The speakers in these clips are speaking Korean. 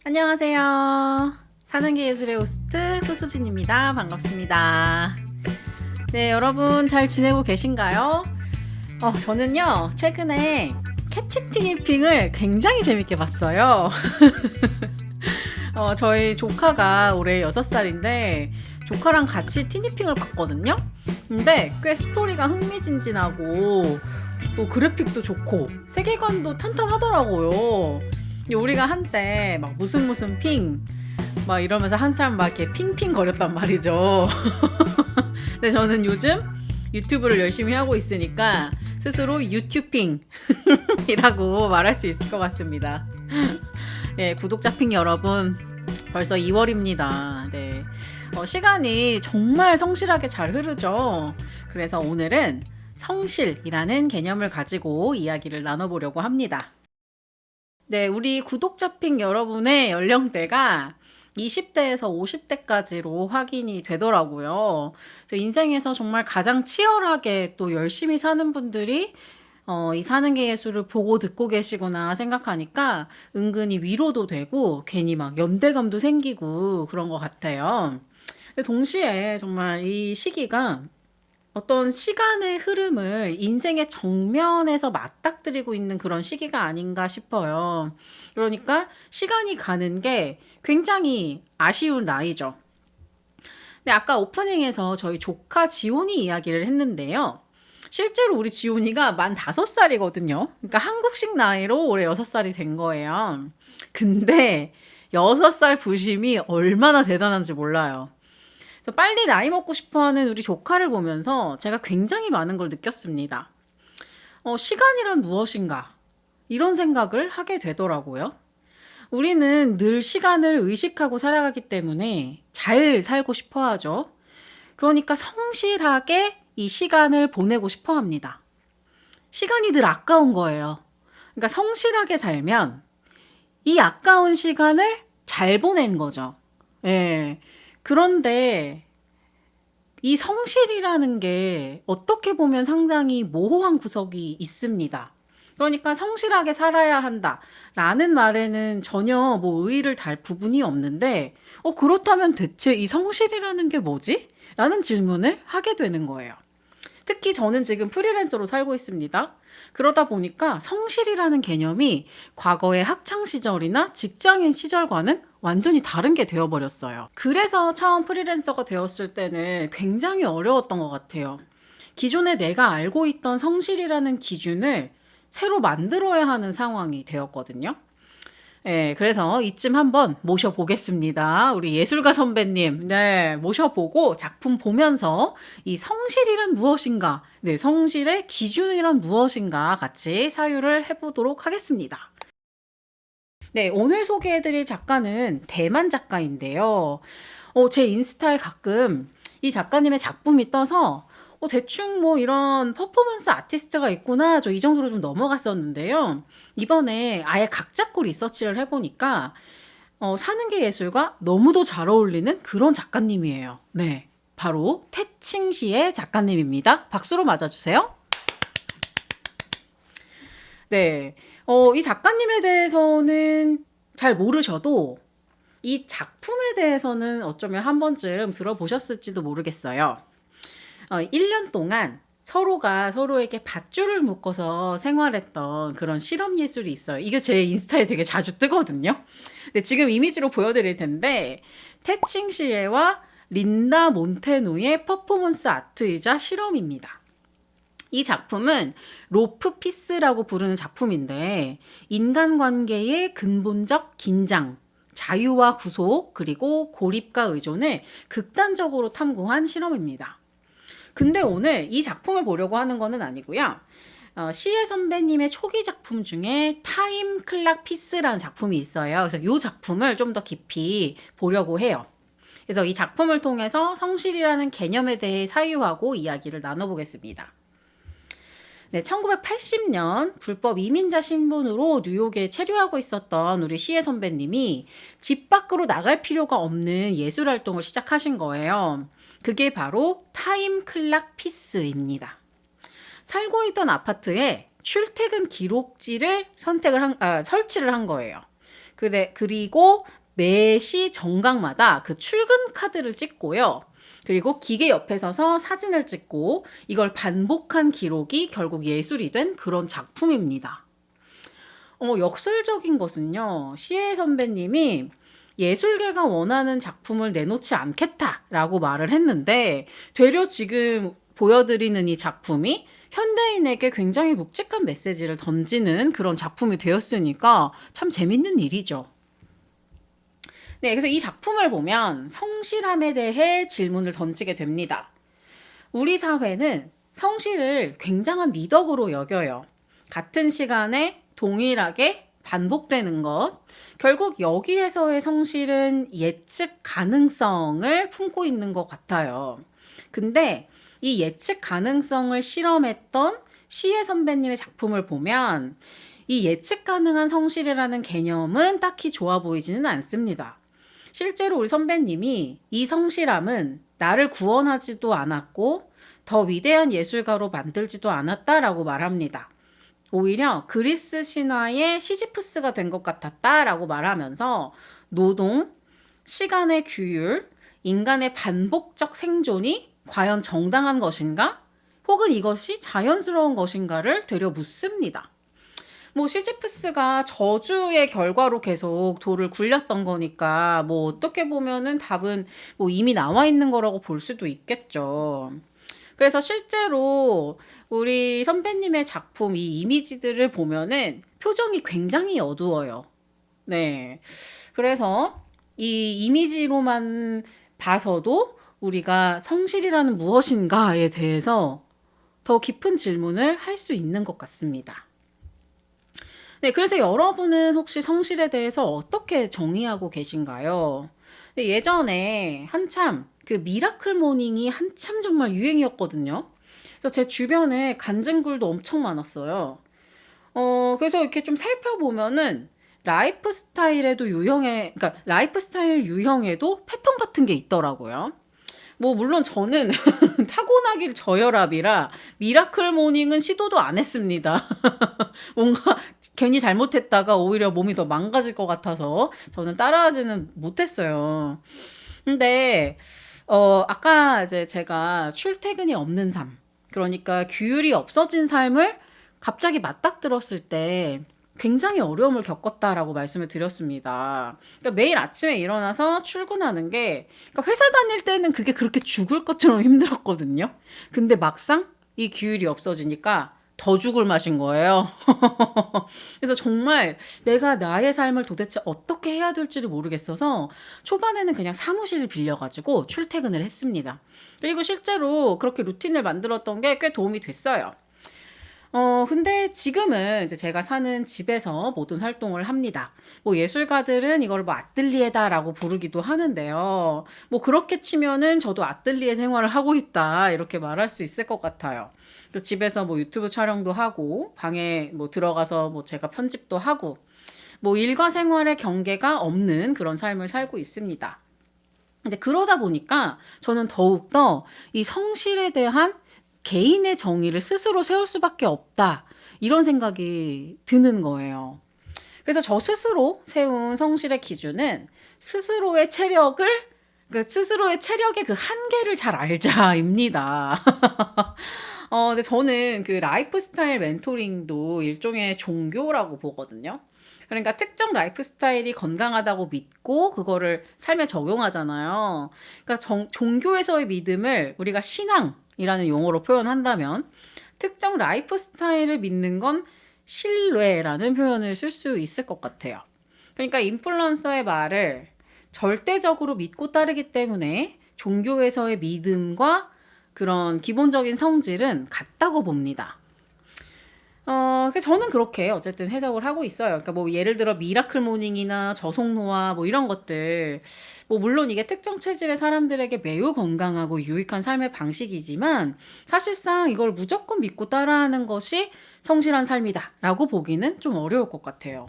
안녕하세요. 사는게 예술의 호스트 수수진입니다. 반갑습니다. 네, 여러분 잘 지내고 계신가요? 저는요, 최근에 캐치 티니핑을 굉장히 재밌게 봤어요. 저희 조카가 올해 6살인데, 조카랑 같이 티니핑을 봤거든요? 근데 꽤 스토리가 흥미진진하고, 또 그래픽도 좋고, 세계관도 탄탄하더라고요. 우리가 한때 막 무슨 핑, 막 이러면서 한 사람 막 이렇게 핑핑 거렸단 말이죠. 근데 저는 요즘 유튜브를 열심히 하고 있으니까 스스로 유튜핑이라고 말할 수 있을 것 같습니다. 예, 구독자핑 여러분, 벌써 2월입니다. 네. 시간이 정말 성실하게 잘 흐르죠. 그래서 오늘은 성실이라는 개념을 가지고 이야기를 나눠보려고 합니다. 네, 우리 구독자핑 여러분의 연령대가 20대에서 50대까지로 확인이 되더라고요. 인생에서 정말 가장 치열하게 또 열심히 사는 분들이 이 사는 게 예술을 보고 듣고 계시구나 생각하니까 은근히 위로도 되고 괜히 막 연대감도 생기고 그런 것 같아요. 근데 동시에 정말 이 시기가 어떤 시간의 흐름을 인생의 정면에서 맞닥뜨리고 있는 그런 시기가 아닌가 싶어요. 그러니까 시간이 가는 게 굉장히 아쉬운 나이죠. 근데 아까 오프닝에서 저희 조카 지온이 이야기를 했는데요. 실제로 우리 지온이가 만 5살이거든요. 그러니까 한국식 나이로 올해 6살이 된 거예요. 근데 6살 부심이 얼마나 대단한지 몰라요. 그래서 빨리 나이 먹고 싶어하는 우리 조카를 보면서 제가 굉장히 많은 걸 느꼈습니다. 시간이란 무엇인가? 이런 생각을 하게 되더라고요. 우리는 늘 시간을 의식하고 살아가기 때문에 잘 살고 싶어 하죠. 그러니까 성실하게 이 시간을 보내고 싶어 합니다. 시간이 늘 아까운 거예요. 그러니까 성실하게 살면 이 아까운 시간을 잘 보낸 거죠. 예. 그런데 이 성실이라는 게 어떻게 보면 상당히 모호한 구석이 있습니다. 그러니까 성실하게 살아야 한다라는 말에는 전혀 뭐 의의를 달 부분이 없는데, 그렇다면 대체 이 성실이라는 게 뭐지? 라는 질문을 하게 되는 거예요. 특히 저는 지금 프리랜서로 살고 있습니다. 그러다 보니까 성실이라는 개념이 과거의 학창 시절이나 직장인 시절과는 완전히 다른 게 되어버렸어요. 그래서 처음 프리랜서가 되었을 때는 굉장히 어려웠던 것 같아요. 기존에 내가 알고 있던 성실이라는 기준을 새로 만들어야 하는 상황이 되었거든요. 네, 그래서 이쯤 한번 모셔보겠습니다. 우리 예술가 선배님, 네, 모셔보고 작품 보면서 이 성실이란 무엇인가, 네, 성실의 기준이란 무엇인가 같이 사유를 해보도록 하겠습니다. 네, 오늘 소개해드릴 작가는 대만 작가인데요. 제 인스타에 가끔 이 작가님의 작품이 떠서 대충 뭐 이런 퍼포먼스 아티스트가 있구나. 저 이 정도로 좀 넘어갔었는데요. 이번에 아예 각 잡고 리서치를 해보니까 사는 게 예술과 너무도 잘 어울리는 그런 작가님이에요. 네, 바로 태칭시의 작가님입니다. 박수로 맞아주세요. 네, 이 작가님에 대해서는 잘 모르셔도 이 작품에 대해서는 어쩌면 한 번쯤 들어보셨을지도 모르겠어요. 1년 동안 서로가 서로에게 밧줄을 묶어서 생활했던 그런 실험 예술이 있어요. 이게 제 인스타에 되게 자주 뜨거든요. 근데 지금 이미지로 보여드릴 텐데 태칭 시에와 린다 몬테누의 퍼포먼스 아트이자 실험입니다. 이 작품은 로프 피스라고 부르는 작품인데 인간관계의 근본적 긴장, 자유와 구속, 그리고 고립과 의존을 극단적으로 탐구한 실험입니다. 근데 오늘 이 작품을 보려고 하는 거는 아니고요. 시혜 선배님의 초기 작품 중에 타임 클락 피스라는 작품이 있어요. 그래서 이 작품을 좀 더 깊이 보려고 해요. 그래서 이 작품을 통해서 성실이라는 개념에 대해 사유하고 이야기를 나눠보겠습니다. 네, 1980년 불법 이민자 신분으로 뉴욕에 체류하고 있었던 우리 시혜 선배님이 집 밖으로 나갈 필요가 없는 예술 활동을 시작하신 거예요. 그게 바로 타임 클락 피스입니다. 살고 있던 아파트에 출퇴근 기록지를 설치를 한 거예요. 그리고 매시 정각마다 그 출근 카드를 찍고요. 그리고 기계 옆에 서서 사진을 찍고 이걸 반복한 기록이 결국 예술이 된 그런 작품입니다. 역설적인 것은요. 시혜 선배님이 예술계가 원하는 작품을 내놓지 않겠다라고 말을 했는데 되려 지금 보여드리는 이 작품이 현대인에게 굉장히 묵직한 메시지를 던지는 그런 작품이 되었으니까 참 재밌는 일이죠. 네, 그래서 이 작품을 보면 성실함에 대해 질문을 던지게 됩니다. 우리 사회는 성실을 굉장한 미덕으로 여겨요. 같은 시간에 동일하게 반복되는 것. 결국 여기에서의 성실은 예측 가능성을 품고 있는 것 같아요. 근데 이 예측 가능성을 실험했던 시혜 선배님의 작품을 보면 이 예측 가능한 성실이라는 개념은 딱히 좋아 보이지는 않습니다. 실제로 우리 선배님이 이 성실함은 나를 구원하지도 않았고 더 위대한 예술가로 만들지도 않았다라고 말합니다. 오히려 그리스 신화의 시지프스가 된 것 같았다라고 말하면서 노동, 시간의 규율, 인간의 반복적 생존이 과연 정당한 것인가? 혹은 이것이 자연스러운 것인가를 되려 묻습니다. 시지프스가 저주의 결과로 계속 돌을 굴렸던 거니까 어떻게 보면은 답은 이미 나와 있는 거라고 볼 수도 있겠죠. 그래서 실제로 우리 선배님의 작품 이 이미지들을 보면은 표정이 굉장히 어두워요. 네. 그래서 이 이미지로만 봐서도 우리가 성실이라는 무엇인가에 대해서 더 깊은 질문을 할 수 있는 것 같습니다. 네, 그래서 여러분은 혹시 성실에 대해서 어떻게 정의하고 계신가요? 예전에 한참 그 미라클 모닝이 한참 정말 유행이었거든요. 그래서 제 주변에 간증글도 엄청 많았어요. 그래서 이렇게 좀 살펴보면은 라이프 스타일에도 그러니까 라이프 스타일 유형에도 패턴 같은 게 있더라고요. 물론 저는 타고나길 저혈압이라 미라클 모닝은 시도도 안 했습니다. 뭔가 괜히 잘못했다가 오히려 몸이 더 망가질 것 같아서 저는 따라하지는 못했어요. 근데 아까 이제 제가 출퇴근이 없는 삶, 그러니까 규율이 없어진 삶을 갑자기 맞닥뜨렸을 때 굉장히 어려움을 겪었다라고 말씀을 드렸습니다. 그러니까 매일 아침에 일어나서 출근하는 게, 그러니까 회사 다닐 때는 그게 그렇게 죽을 것처럼 힘들었거든요. 근데 막상 이 규율이 없어지니까 더 죽을 맛인 거예요. 그래서 정말 내가 나의 삶을 도대체 어떻게 해야 될지를 모르겠어서 초반에는 그냥 사무실을 빌려가지고 출퇴근을 했습니다. 그리고 실제로 그렇게 루틴을 만들었던 게 꽤 도움이 됐어요. 근데 지금은 이제 제가 사는 집에서 모든 활동을 합니다. 예술가들은 이걸 아뜰리에다라고 부르기도 하는데요. 그렇게 치면은 저도 아뜰리에 생활을 하고 있다, 이렇게 말할 수 있을 것 같아요. 그래서 집에서 유튜브 촬영도 하고, 방에 들어가서 제가 편집도 하고, 일과 생활의 경계가 없는 그런 삶을 살고 있습니다. 근데 그러다 보니까 저는 더욱더 이 성실에 대한 개인의 정의를 스스로 세울 수밖에 없다, 이런 생각이 드는 거예요. 그래서 저 스스로 세운 성실의 기준은 스스로의 체력의 그 한계를 잘 알자입니다. 근데 저는 그 라이프 스타일 멘토링도 일종의 종교라고 보거든요. 그러니까 특정 라이프 스타일이 건강하다고 믿고 그거를 삶에 적용하잖아요. 그러니까 종교에서의 믿음을 우리가 신앙이라는 용어로 표현한다면, 특정 라이프 스타일을 믿는 건 신뢰라는 표현을 쓸 수 있을 것 같아요. 그러니까 인플루언서의 말을 절대적으로 믿고 따르기 때문에 종교에서의 믿음과 그런 기본적인 성질은 같다고 봅니다. 저는 그렇게 어쨌든 해석을 하고 있어요. 그러니까 예를 들어 미라클 모닝이나 저속노화 이런 것들, 물론 이게 특정 체질의 사람들에게 매우 건강하고 유익한 삶의 방식이지만 사실상 이걸 무조건 믿고 따라하는 것이 성실한 삶이다라고 보기는 좀 어려울 것 같아요.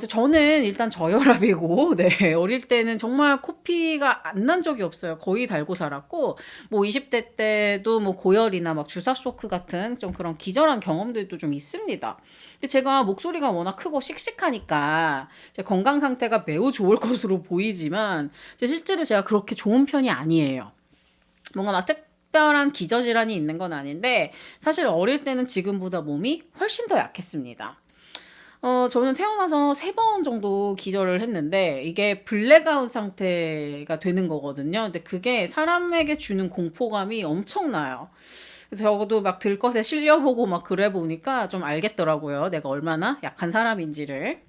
저는 일단 저혈압이고, 네, 어릴 때는 정말 코피가 안 난 적이 없어요. 거의 달고 살았고, 뭐 20대 때도 뭐 고열이나 막 주사 쇼크 같은 좀 그런 기절한 경험들도 좀 있습니다. 근데 제가 목소리가 워낙 크고 씩씩하니까 제 건강 상태가 매우 좋을 것으로 보이지만, 실제로 제가 그렇게 좋은 편이 아니에요. 뭔가 막 특별한 기저질환이 있는 건 아닌데, 사실 어릴 때는 지금보다 몸이 훨씬 더 약했습니다. 저는 태어나서 3번 정도 기절을 했는데 이게 블랙아웃 상태가 되는 거거든요. 근데 그게 사람에게 주는 공포감이 엄청나요. 그래서 저도 막 들것에 실려보고 막 그래 보니까 좀 알겠더라고요. 내가 얼마나 약한 사람인지를.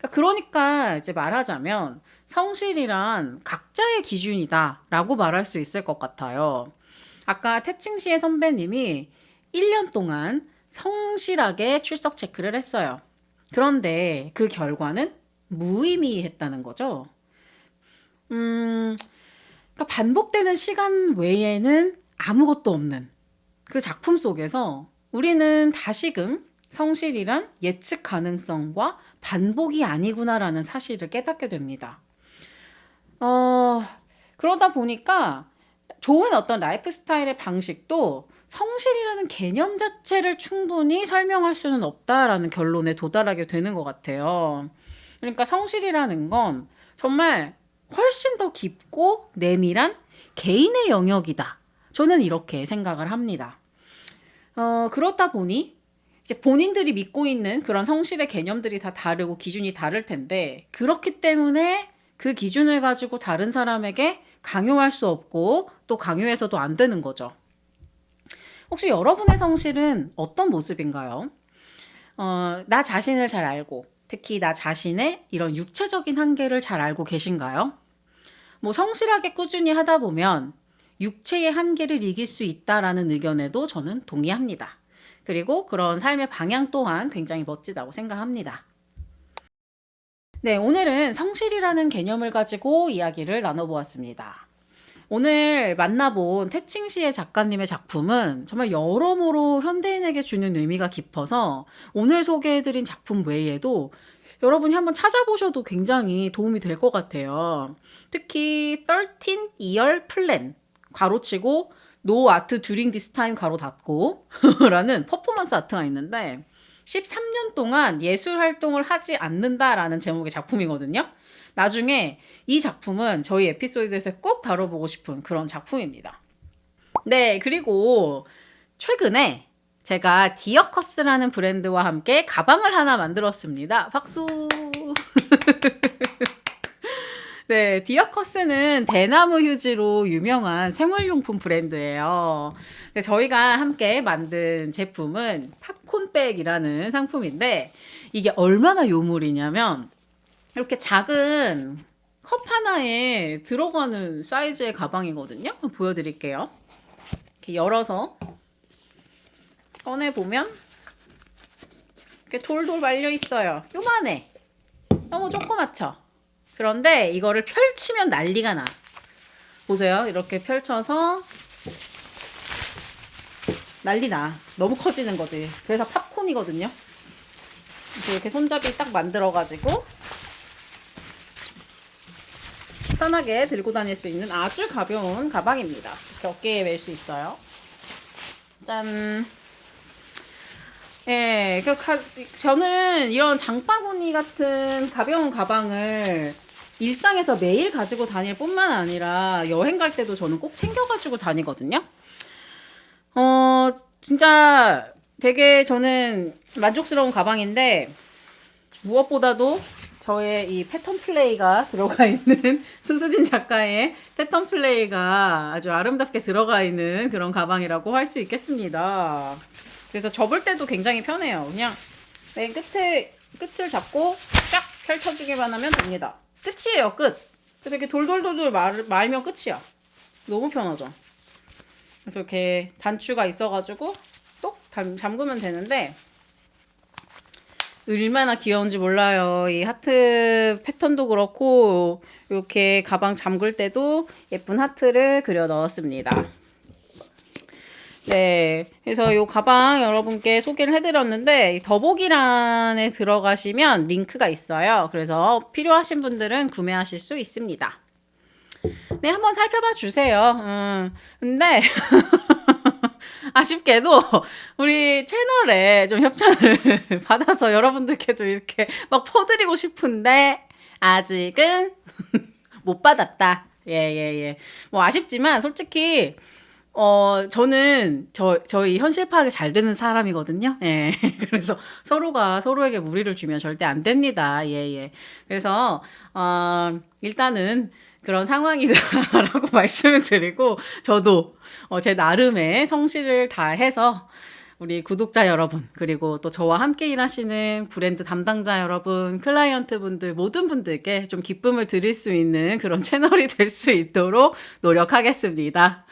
그러니까 이제 말하자면 성실이란 각자의 기준이다라고 말할 수 있을 것 같아요. 아까 태칭시의 선배님이 1년 동안 성실하게 출석 체크를 했어요. 그런데 그 결과는 무의미했다는 거죠. 그러니까 반복되는 시간 외에는 아무것도 없는 그 작품 속에서 우리는 다시금 성실이란 예측 가능성과 반복이 아니구나라는 사실을 깨닫게 됩니다. 그러다 보니까 좋은 어떤 라이프 스타일의 방식도 성실이라는 개념 자체를 충분히 설명할 수는 없다라는 결론에 도달하게 되는 것 같아요. 그러니까 성실이라는 건 정말 훨씬 더 깊고 내밀한 개인의 영역이다. 저는 이렇게 생각을 합니다. 그렇다 보니 이제 본인들이 믿고 있는 그런 성실의 개념들이 다 다르고 기준이 다를 텐데, 그렇기 때문에 그 기준을 가지고 다른 사람에게 강요할 수 없고 또 강요해서도 안 되는 거죠. 혹시 여러분의 성실은 어떤 모습인가요? 나 자신을 잘 알고, 특히 나 자신의 이런 육체적인 한계를 잘 알고 계신가요? 뭐 성실하게 꾸준히 하다 보면 육체의 한계를 이길 수 있다라는 의견에도 저는 동의합니다. 그리고 그런 삶의 방향 또한 굉장히 멋지다고 생각합니다. 네, 오늘은 성실이라는 개념을 가지고 이야기를 나눠보았습니다. 오늘 만나본 태칭시의 작가님의 작품은 정말 여러모로 현대인에게 주는 의미가 깊어서 오늘 소개해드린 작품 외에도 여러분이 한번 찾아보셔도 굉장히 도움이 될 것 같아요. 특히 13year plan 가로치고 No art during this time 가로 닫고 라는 퍼포먼스 아트가 있는데 13년 동안 예술 활동을 하지 않는다라는 제목의 작품이거든요. 나중에 이 작품은 저희 에피소드에서 꼭 다뤄보고 싶은 그런 작품입니다. 네, 그리고 최근에 제가 디어커스라는 브랜드와 함께 가방을 하나 만들었습니다. 박수! 네, 디어커스는 대나무 휴지로 유명한 생활용품 브랜드예요. 네, 저희가 함께 만든 제품은 팝콘백이라는 상품인데 이게 얼마나 요물이냐면 이렇게 작은 컵 하나에 들어가는 사이즈의 가방이거든요. 한번 보여드릴게요. 이렇게 열어서 꺼내보면 이렇게 돌돌 말려 있어요. 요만해. 너무 조그맣죠? 그런데 이거를 펼치면 난리가 나. 보세요. 이렇게 펼쳐서 난리 나. 너무 커지는 거지. 그래서 팝콘이거든요. 이렇게 손잡이 딱 만들어가지고 편하게 들고 다닐 수 있는 아주 가벼운 가방입니다. 이렇게 어깨에 멜 수 있어요. 짠. 예, 저는 이런 장바구니 같은 가벼운 가방을 일상에서 매일 가지고 다닐 뿐만 아니라 여행 갈 때도 저는 꼭 챙겨가지고 다니거든요. 진짜 되게 저는 만족스러운 가방인데 무엇보다도 저의 이 패턴 플레이가 들어가 있는 수수진 작가의 패턴 플레이가 아주 아름답게 들어가 있는 그런 가방이라고 할 수 있겠습니다. 그래서 접을 때도 굉장히 편해요. 그냥 맨 끝을 잡고 쫙 펼쳐주기만 하면 됩니다. 끝이에요, 끝. 그래서 이렇게 돌돌돌돌 말면 끝이야. 너무 편하죠. 그래서 이렇게 단추가 있어가지고 똑 잠그면 되는데 얼마나 귀여운지 몰라요. 이 하트 패턴도 그렇고 이렇게 가방 잠글 때도 예쁜 하트를 그려 넣었습니다. 네, 그래서 이 가방 여러분께 소개를 해드렸는데 이 더보기란에 들어가시면 링크가 있어요. 그래서 필요하신 분들은 구매하실 수 있습니다. 네, 한번 살펴봐 주세요. 근데 아쉽게도 우리 채널에 좀 협찬을 받아서 여러분들께도 이렇게 막 퍼드리고 싶은데 아직은 못 받았다. 예. 뭐 아쉽지만 솔직히 저는 저희 현실 파악이 잘 되는 사람이거든요. 예. 그래서 서로가 서로에게 무리를 주면 절대 안 됩니다. 예. 그래서 일단은 그런 상황이다라고 말씀을 드리고 저도 제 나름의 성실을 다해서 우리 구독자 여러분 그리고 또 저와 함께 일하시는 브랜드 담당자 여러분, 클라이언트 분들 모든 분들께 좀 기쁨을 드릴 수 있는 그런 채널이 될 수 있도록 노력하겠습니다.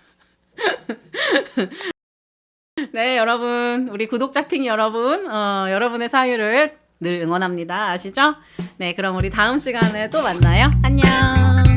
네, 여러분, 우리 구독자 핑 여러분, 여러분의 사유를 늘 응원합니다. 아시죠? 네, 그럼 우리 다음 시간에 또 만나요. 안녕.